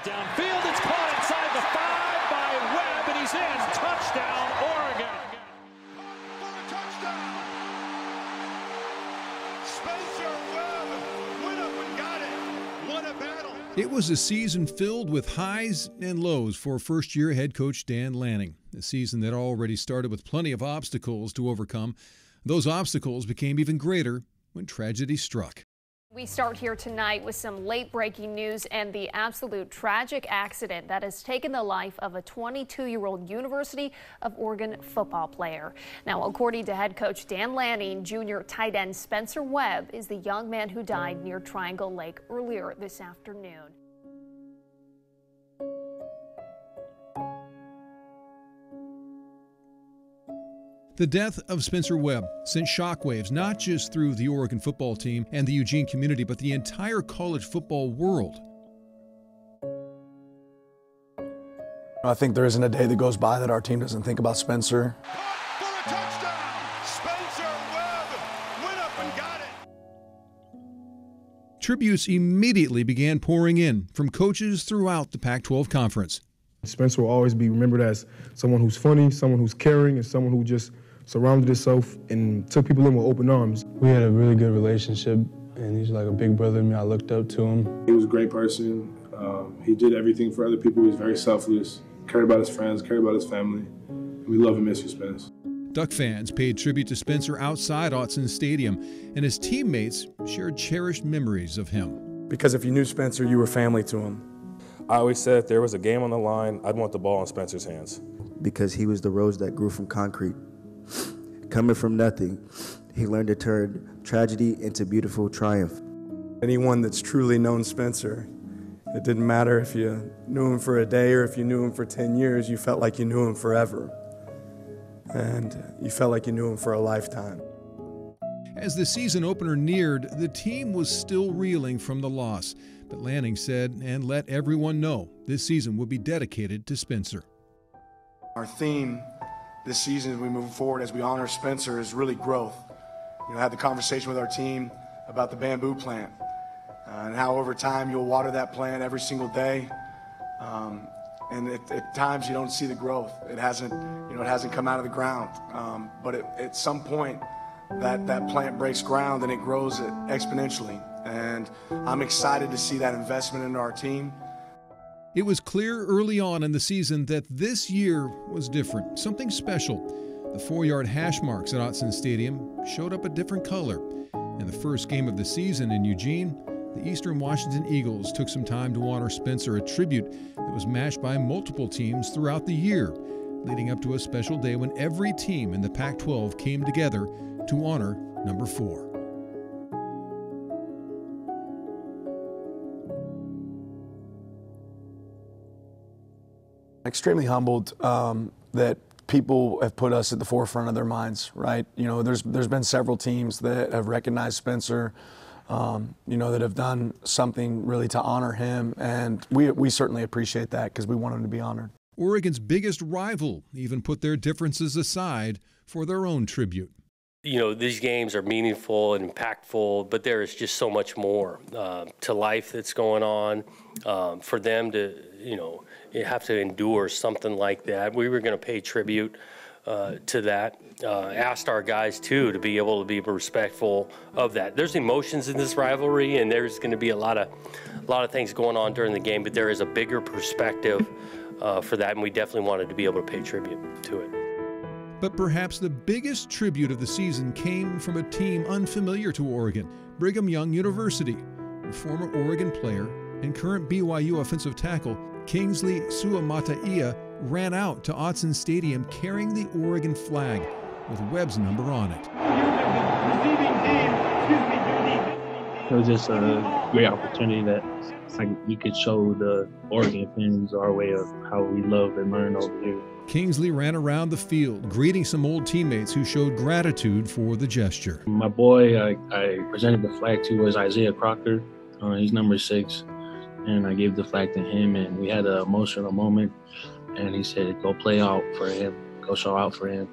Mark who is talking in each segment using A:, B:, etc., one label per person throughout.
A: Downfield, it's caught inside the 5 by Webb, and he's in. Touchdown, Oregon.
B: For a touchdown. Spencer Webb went up and got it. What a battle.
C: It was a season filled with highs and lows for first-year head coach Dan Lanning, a season that already started with plenty of obstacles to overcome. Those obstacles became even greater when tragedy struck.
D: We start here tonight with some late-breaking news and the absolute tragic accident that has taken the life of a 22-year-old University of Oregon football player. Now, according to head coach Dan Lanning, junior tight end Spencer Webb is the young man who died near Triangle Lake earlier this afternoon.
C: The death of Spencer Webb sent shockwaves not just through the Oregon football team and the Eugene community, but the entire college football world.
E: I think there isn't a day that goes by that our team doesn't think about Spencer.
B: For a touchdown. Spencer Webb went up and got it.
C: Tributes immediately began pouring in from coaches throughout the Pac-12 conference.
F: Spencer will always be remembered as someone who's funny, someone who's caring, and someone who just surrounded himself and took people in with open arms.
G: We had a really good relationship, and he's like a big brother to me. I looked up to him.
H: He was a great person. He did everything for other people. He was very selfless, cared about his friends, cared about his family. And we love and miss you, Spence.
C: Duck fans paid tribute to Spencer outside Autzen Stadium, and his teammates shared cherished memories of him.
E: Because if you knew Spencer, you were family to him.
I: I always said if there was a game on the line, I'd want the ball in Spencer's hands.
J: Because he was the rose that grew from concrete. Coming from nothing, he learned to turn tragedy into beautiful triumph.
E: Anyone that's truly known Spencer, it didn't matter if you knew him for a day or if you knew him for 10 years, you felt like you knew him forever. And you felt like you knew him for a lifetime.
C: As the season opener neared, the team was still reeling from the loss. But Lanning said and let everyone know this season will be dedicated to Spencer.
E: Our theme this season as we move forward, as we honor Spencer, is really growth. You know, I had the conversation with our team about the bamboo plant and how over time you'll water that plant every single day. And at times you don't see the growth. It hasn't come out of the ground. But at some point, that plant breaks ground and it grows exponentially. And I'm excited to see that investment into our team.
C: It was clear early on in the season that this year was different, something special. The 4-yard hash marks at Autzen Stadium showed up a different color. In the first game of the season in Eugene, the Eastern Washington Eagles took some time to honor Spencer, a tribute that was matched by multiple teams throughout the year, leading up to a special day when every team in the Pac-12 came together to honor number 4.
E: Extremely humbled that people have put us at the forefront of their minds, right? You know, there's been several teams that have recognized Spencer, you know, that have done something really to honor him, and we certainly appreciate that because we want him to be honored.
C: Oregon's biggest rival even put their differences aside for their own tribute.
K: You know, these games are meaningful and impactful, but there is just so much more to life that's going on. For them to, you know, you have to endure something like that. We were going to pay tribute to that. Asked our guys, too, to be able to be respectful of that. There's emotions in this rivalry, and there's going to be a lot of things going on during the game, but there is a bigger perspective for that, and we definitely wanted to be able to pay tribute to it.
C: But perhaps the biggest tribute of the season came from a team unfamiliar to Oregon, Brigham Young University, where former Oregon player and current BYU offensive tackle Kingsley Suamataia ran out to Autzen Stadium carrying the Oregon flag with Webb's number on it.
G: It was just a great opportunity that it's like we could show the Oregon fans our way of how we love and learn over here.
C: Kingsley ran around the field, greeting some old teammates who showed gratitude for the gesture.
G: My boy I presented the flag to was Isaiah Crocker. He's number 6. And I gave the flag to him, and we had an emotional moment. And he said, go play out for him, go show out for him.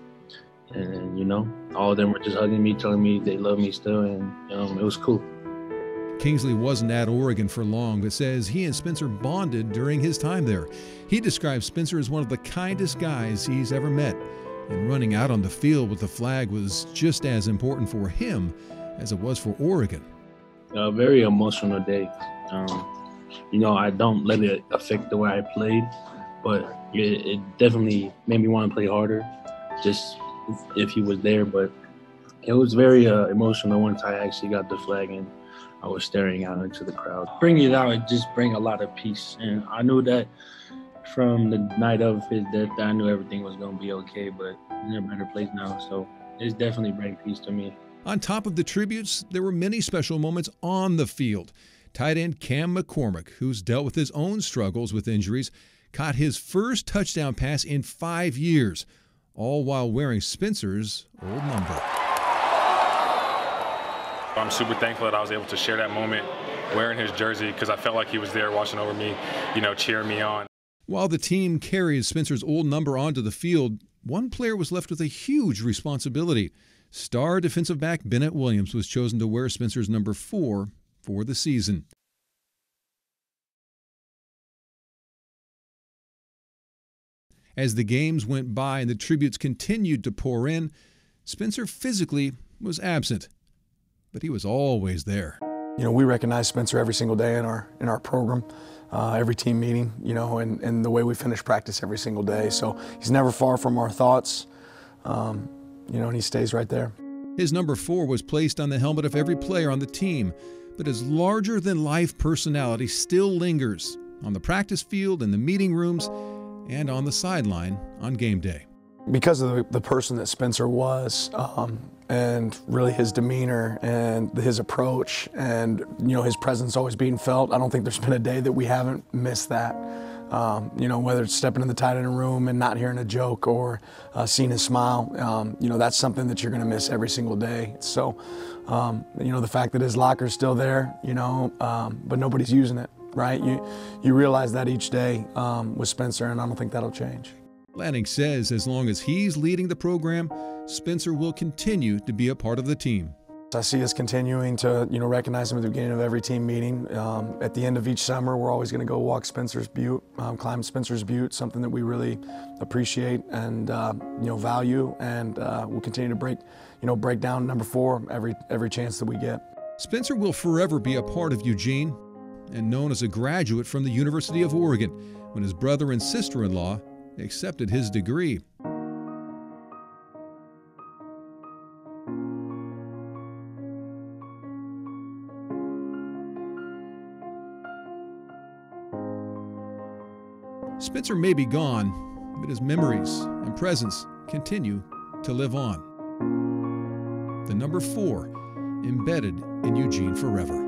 G: And, you know, all of them were just hugging me, telling me they love me still, and it was cool.
C: Kingsley wasn't at Oregon for long, but says he and Spencer bonded during his time there. He describes Spencer as one of the kindest guys he's ever met, and running out on the field with the flag was just as important for him as it was for Oregon.
G: A very emotional day. I don't let it affect the way I played, but it definitely made me want to play harder, just if he was there. But it was very emotional once I actually got the flag and I was staring out into the crowd. Bringing it out, it just bring a lot of peace. And I knew that from the night of his death, I knew everything was going to be okay, but he's in a better place now. So it's definitely bring peace to me.
C: On top of the tributes, there were many special moments on the field. Tight end Cam McCormick, who's dealt with his own struggles with injuries, caught his first touchdown pass in 5 years, all while wearing Spencer's old number.
I: I'm super thankful that I was able to share that moment wearing his jersey because I felt like he was there watching over me, cheering me on.
C: While the team carried Spencer's old number onto the field, one player was left with a huge responsibility. Star defensive back Bennett Williams was chosen to wear Spencer's number 4 for the season. As the games went by and the tributes continued to pour in, Spencer physically was absent, but he was always there.
L: We recognize Spencer every single day in our program, every team meeting, and the way we finish practice every single day. So he's never far from our thoughts, and he stays right there.
C: His number 4 was placed on the helmet of every player on the team, but his larger-than-life personality still lingers on the practice field, in the meeting rooms, and on the sideline on game day.
L: Because of the person that Spencer was, and really his demeanor and his approach and, his presence always being felt, I don't think there's been a day that we haven't missed that. Whether it's stepping in the tight end room and not hearing a joke or seeing his smile, that's something that you're going to miss every single day. So, the fact that his locker's still there, but nobody's using it, right? You realize that each day with Spencer, and I don't think that'll change.
C: Lanning says as long as he's leading the program, Spencer will continue to be a part of the team.
L: I see us continuing to, recognize him at the beginning of every team meeting. At the end of each summer, we're always going to go walk Spencer's Butte, climb Spencer's Butte, something that we really appreciate and, value, and we'll continue to break down number 4 every chance that we get.
C: Spencer will forever be a part of Eugene and known as a graduate from the University of Oregon when his brother and sister-in-law accepted his degree. Spencer may be gone, but his memories and presence continue to live on. The number 4, embedded in Eugene forever.